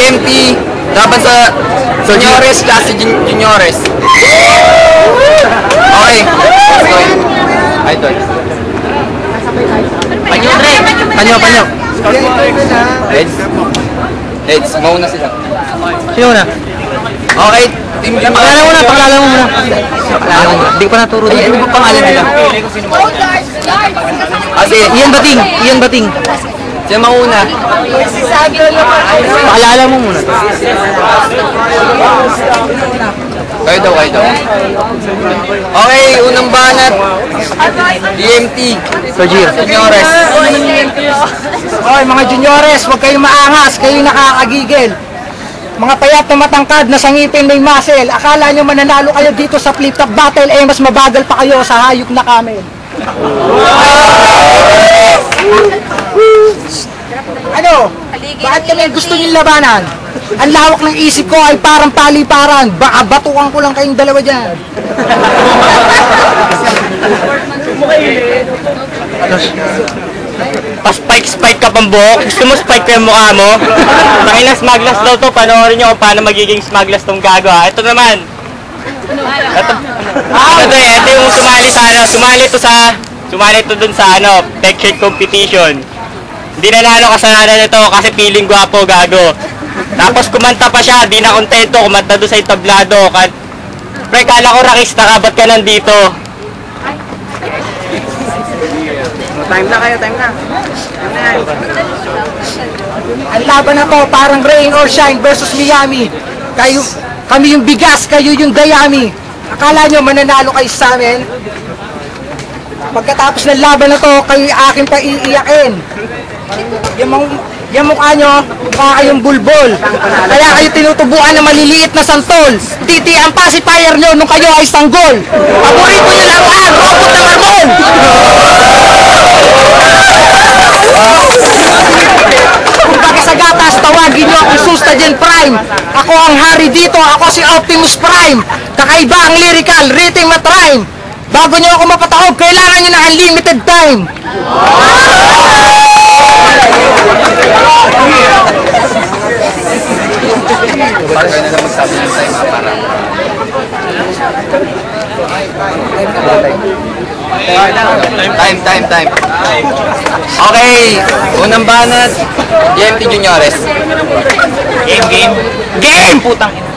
EMT, laban sa Juniores, klase Juniores. Okay. Idol. Panyo. Heads, mauna sila. Sino na? Okay. Pakilala mo muna. Hindi ko pa naturo doon. Ano ba pangalan nila? Kasi, Ian Bating. siya mauna. Pakilala mo muna. Kayo daw. Okay, unang banat. EMT. Juniores. Hoy mga juniores, huwag kayong maangas, kayo nakakagigil. Mga payat na matangkad na sangipin may muscle, akala nyo mananalo kayo dito sa flip-top battle, eh mas mabagal pa kayo sa hayop na kami. Ano? Bakit kami gusto niyong labanan? Ang lawak ng isip ko ay parang paliparan, baka batukan ko lang kayong dalawa dyan. Pa-spike ka pang buhok. Gusto mo spike ko yung mukha mo? Tangina, smaglas daw to. Panoorin nyo kung paano magiging smaglas tong gago ha. Ito naman. Ito yung sumali to dun sa tech shirt competition. Hindi nanalo kasalanan nito kasi feeling gwapo gago. Tapos kumanta pa siya, di na kontento, kumanta doon sa entablado. Pre, kala ko rakista ka, ba't ka nandito? Time na. Ang laban na po, parang rain or shine versus Miami. Kami yung bigas, kayo yung dayami. Akala nyo mananalo kayo sa amin? Pagkatapos ng laban na to, kayo akin pa iiyakin. Yung mukha nyo, mukha kayong bulbol. Kaya kayo tinutubuan ng maliliit na santol. Titi ang pacifier nyo nung kayo ay sanggol. Paborito nyo laruan, robot na marmol. Kung bakit sa gatas, tawagin nyo akong Sustagen Prime. Ako ang hari dito, ako si Optimus Prime. Kakaiba ang lyrical, rhythm at rhyme. Bago nyo ako mapatahog, kailangan nyo ng unlimited time. Para kayo na lang magsabi ng time para. Time. Okay, unang banat, EMT Juniores. Game! Putang ina.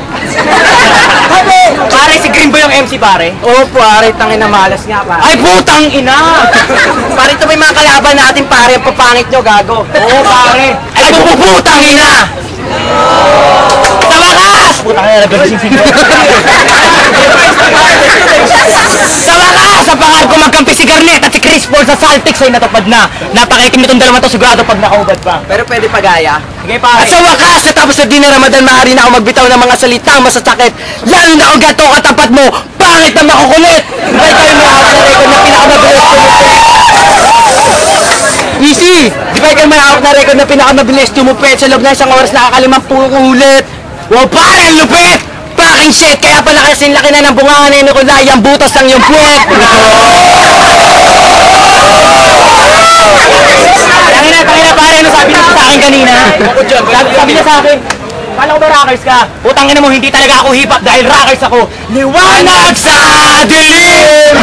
Pare, si Green ba yung MC pare? Oo, pare, tangin na malas nga, pare. Ay, putang ina! Pare, ito may mga kalaban natin, pare, ang papangit nyo, gago. Oo, pare. Ay, puputang ina! Sa wakas! Putang ina, nagkagising-sing. Sa wakas! Sa pangal ko magkampi si Garnet at si Chris Paul sa Celtics ay natupad na. Napakaitim nitong dalawang to, sigurado pag nakaubad pa. Pero pwede pagaya. Sige, pare. At sa wakas, natapos na din na Ramadan, maaari na ako magbitaw ng mga salitang masasakit. Lalo na kung gato katapat mo, pangit na makukulit! Ibay kayo may hawak na record na pinakamabilis tumupit. Easy! Di ba kayo may hawak na record na pinakamabilis tumupit sa loob na isang oras nakakalimang ulit? Wow, pare, ang lupit! Fucking shit! Kaya pala kasing laki na ng bunga ni Nicolay, ang butas ng iyong puwet! Tangina pare, ano sabi niya sa akin kanina? Sabi niya sa akin, kala ko ba rockers ka? Putang ina mo, hindi talaga ako hip-hop dahil rockers ako. Liwanag sa dilim!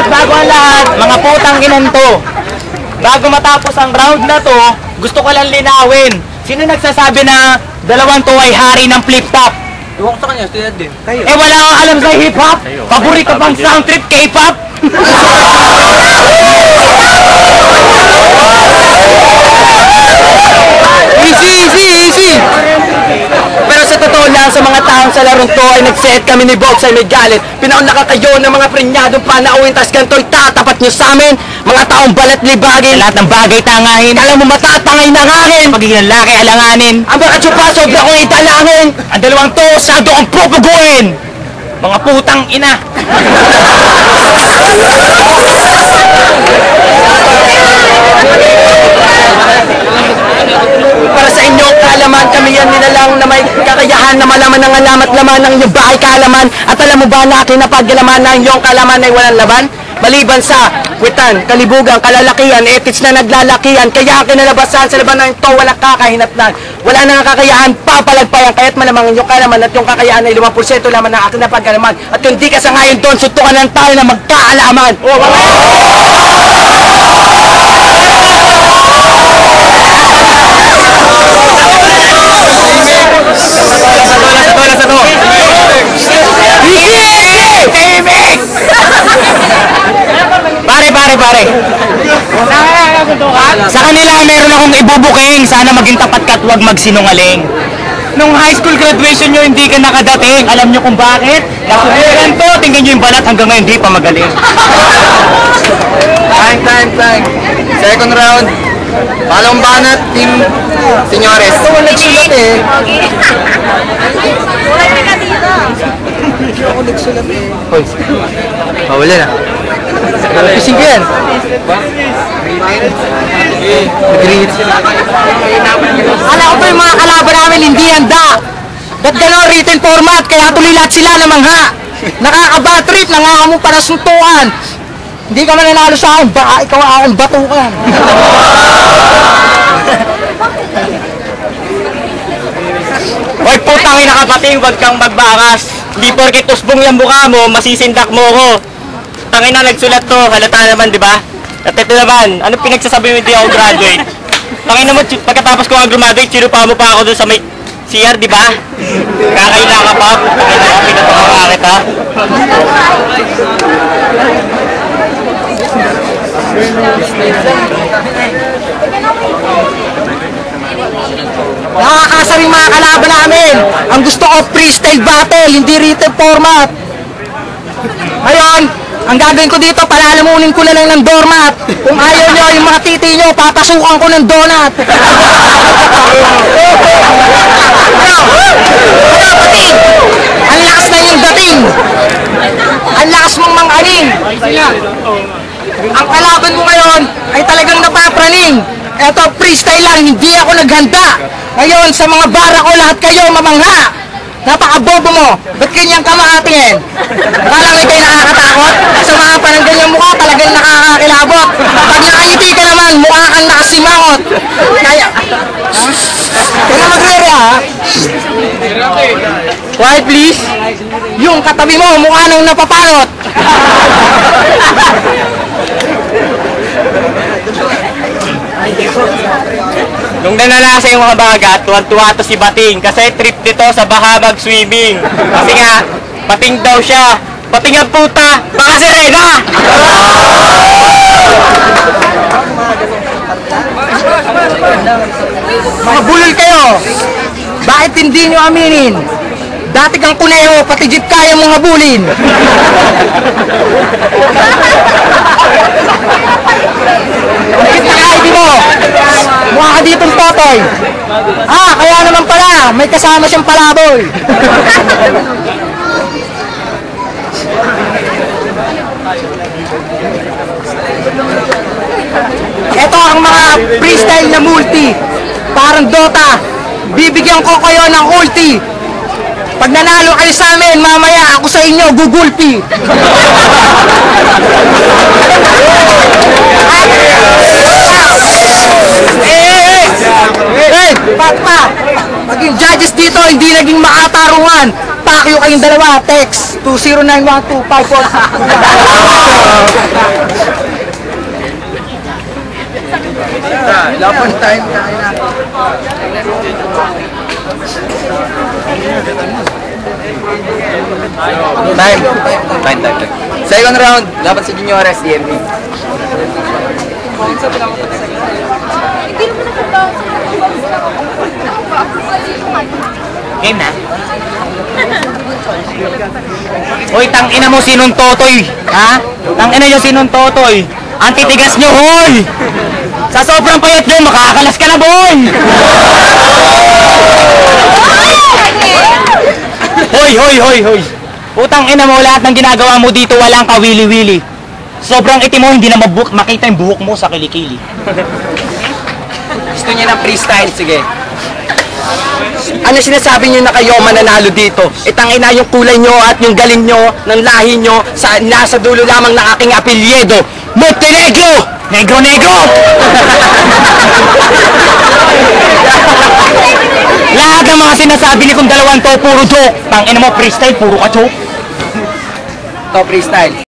Bago ang lahat, mga putang inan to. Bago matapos ang round na to, gusto ko lang linawin. Sino nagsasabi na dalawang to ay hari ng flip-top? Iwan ko sa kanya, sila din. Eh wala kang alam sa hip-hop? Paborito bang sound trip K-pop? Easy! Pero sa totoo lang, sa mga taong sa larong to ay nag-set kami ni Bob sa may galit. Pinaunlaka kayo ng mga prenyadong panauhin, tas ganito'y tatapat nyo sa amin. Mga taong balat libagin. Lahat ng bagay tangahin. Alam mo matatangay ng hangin. Pagiging lalaki alanganin. Ang mga tsupa, sobra kong italangin. Ang dalawang to, sado kong pupuguin. Mga putang ina. Para sa inyong kaalaman, kami yan nilalang na may kakayahan na malaman ng alamat laman ng inyong bahay kaalaman. At alam mo ba na akin na paggalaman na inyong kaalaman ay walang laban? Maliban sa witan, kalibugan, kalalakihan, ethics na naglalakihan, kaya ang kinalabasan sa labanan ito walang kakahinatnan. Wala nang kakayahan, papalagpayan, kaya't malamang inyo kalaman at yung kakayahan ay 5% lamang ng aking napagkalaman. At kung di ka sa ngayon doon, suntukan lang tayo na magkaalaman. Pare. Sa kanila meron akong ibubuking. Sana maging tapat ka at huwag magsinungaling. Nung high school graduation nyo, hindi ka nakadating. Alam nyo kung bakit? Nasubukan to. Tingnan nyo yung balat hanggang ngayon, hindi pa magaling. Time. Second round. Palong banat, team Senyores. Wala nagsulat eh. Wala na. Pising ko yan. Alam ko pa yung mga kalaban namin hindi handa. Ba't gano'n written format? Kaya tuloy lahat sila na mangha. Nakaka-bad trip, nangangamong para suntuan. Hindi ka mananalo sa akin, baka ikaw ang aking batukan. Hoy, putang ina kapating, huwag kang magbakas. Di porket tusbong yung mukha mo, masisindak mo ko. Tangina nagsulat to, halata naman, di ba? At ito naman, ano pinagsasabi mo hindi ako graduate? Tangina mo, pagkatapos ko nga graduate, sinupa mo pa ako doon sa may CR, di ba? Kakaila ka pa, tangina ka, pinapakawa kita. Nakakasa rin mga kalaban namin. Ang gusto ko freestyle battle, hindi written format. Ngayon, ang gagawin ko dito, palalamunin ko na lang ng doormat. Kung ayaw nyo, yung mga titi nyo, papasukan ko ng donut. Pating! Ang lakas na yung dating. Ang lakas mong mang-aning. Ang kalaban mo ngayon ay talagang napapraning. Eto, freestyle lang, hindi ako naghanda. Ngayon, sa mga bara ko, lahat kayo mamangha. Napaka-bobo mo. Ba't kanyang kamahatingin? Akala may kayo nakakatakot? Sa mga panang ganyang mukha, talagang nakakakilabot. Pag nakangiti ka naman, mukha kang nakasimangot. Kaya... Kaya mag-ready ha? Quiet please. Yung katabi mo, mukha nang napapanot. Nung nanalasa yung mga bagat, tuwan-tuwa to si Bating kasi trip nito sa baha mag-swimming. Kasi nga, Bating daw siya. Bating ang puta, baka si Rena! Mga bulol kayo. Bakit hindi nyo aminin? Dati kang kuneho, pati jeep kaya mong habulin. Bakit naka-ID mo? Mukha ka ditong totoy. Kaya naman pala, may kasama siyang palaboy. Ito ang mga freestyle na multi. Parang Dota. Bibigyan ko kayo ng ulti. Pag nanalo kayo sa amin, mamaya ako sa inyo gugulpi. Pa! Pag yung judges dito hindi naging makatarungan, pakyo kayong dalawa, text 2091254. Lapan time. Time. Second round, laban sa Juniores, DMP. Game na? Hoy, tangina mo sinong totoy? Ha? Tangina nyo sinong totoy? Ang titigas nyo, hoy! Sa sobrang payat nyo, makakalas ka na, boy! Hoy! Putang ina mo, lahat ng ginagawa mo dito walang kawili-wili. Sobrang itim mo, hindi na makita yung buhok mo sa kilikili. Gusto niya ng freestyle, sige. Ano sinasabi nyo na kayo mananalo dito? Itangina yung kulay nyo at yung galing nyo ng lahi nyo sa nasa dulo lamang ng aking apelyido, Montenegro! Negro, negro! Lahat ng mga sinasabi ni kong dalawan to, puro joke. Tangina mo, freestyle, puro ka joke. To freestyle.